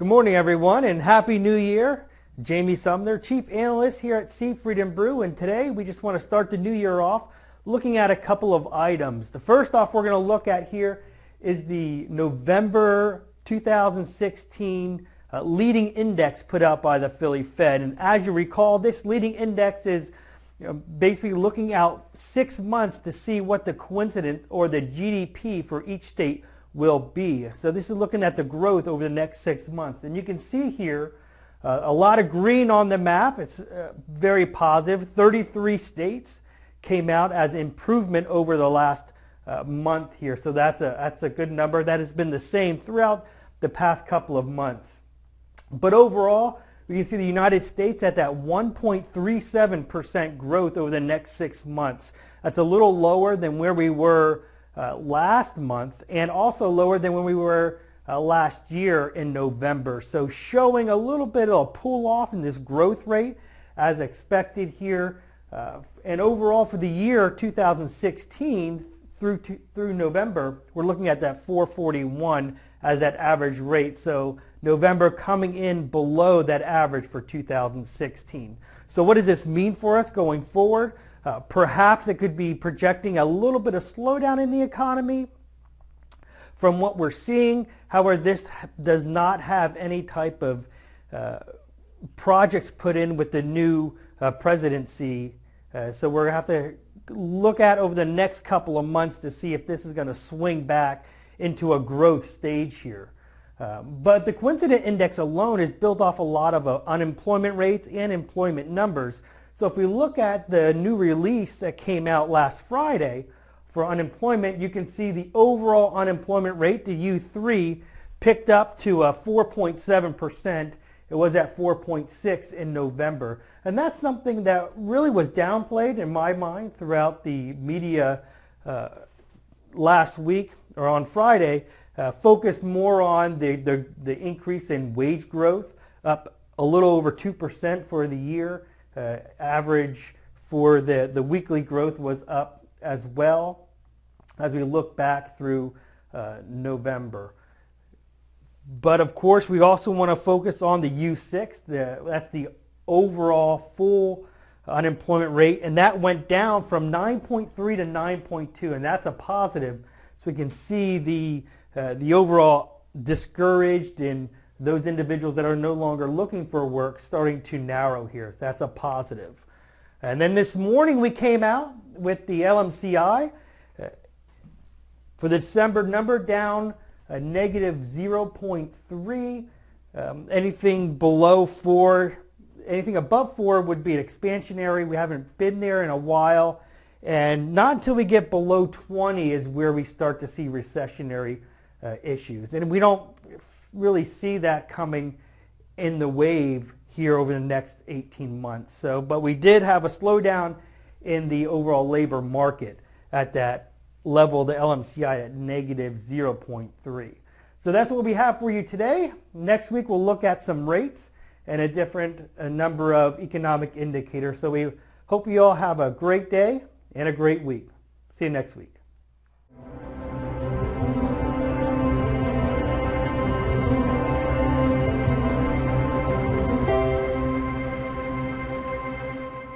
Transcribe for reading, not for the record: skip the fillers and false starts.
Good morning, everyone, and Happy New Year. Jamie Sumner, Chief Analyst here at Seafried and Brew, and today we just want to start the new year off looking at a couple of items. The first off we're going to look at here is the November 2016 leading index put out by the Philly Fed. And as you recall, this leading index is basically looking out 6 months to see what the coincident or the GDP for each state will be. So this is looking at the growth over the next 6 months. And you can see here a lot of green on the map. It's very positive. 33 states came out as improvement over the last month here. So that's a good number. That has been the same throughout the past couple of months. But overall, we can see the United States at that 1.37% growth over the next 6 months. That's a little lower than where we were last month, and also lower than when we were last year in November. So showing a little bit of a pull off in this growth rate as expected here. And overall for the year 2016 through November, we're looking at that 441 as that average rate. So November coming in below that average for 2016. So what does this mean for us going forward? Perhaps it could be projecting a little bit of slowdown in the economy from what we're seeing. However, this does not have any type of projects put in with the new presidency. So we're going to have to look at over the next couple of months to see if this is going to swing back into a growth stage here. But the coincident index alone is built off a lot of unemployment rates and employment numbers. So if we look at the new release that came out last Friday for unemployment, you can see the overall unemployment rate, the U3, picked up to 4.7%. It was at 4.6 in November. And that's something that really was downplayed in my mind throughout the media last week or on Friday, focused more on the increase in wage growth, up a little over 2% for the year. Average for the weekly growth was up as well as we look back through November. But of course, we also want to focus on the U6. That's the overall full unemployment rate, and that went down from 9.3 to 9.2, and that's a positive. So we can see the overall discouraged and those individuals that are no longer looking for work starting to narrow here. So that's a positive. And then this morning we came out with the LMCI for the December number down a negative 0.3. Anything below 4, anything above 4 would be expansionary. We haven't been there in a while. And not until we get below 20 is where we start to see recessionary issues. And we don't really see that coming in the wave here over the next 18 months. So, but we did have a slowdown in the overall labor market at that level, the LMCI at negative 0.3. So that's what we have for you today. Next week we'll look at some rates and a number of economic indicators. So we hope you all have a great day and a great week. See you next week.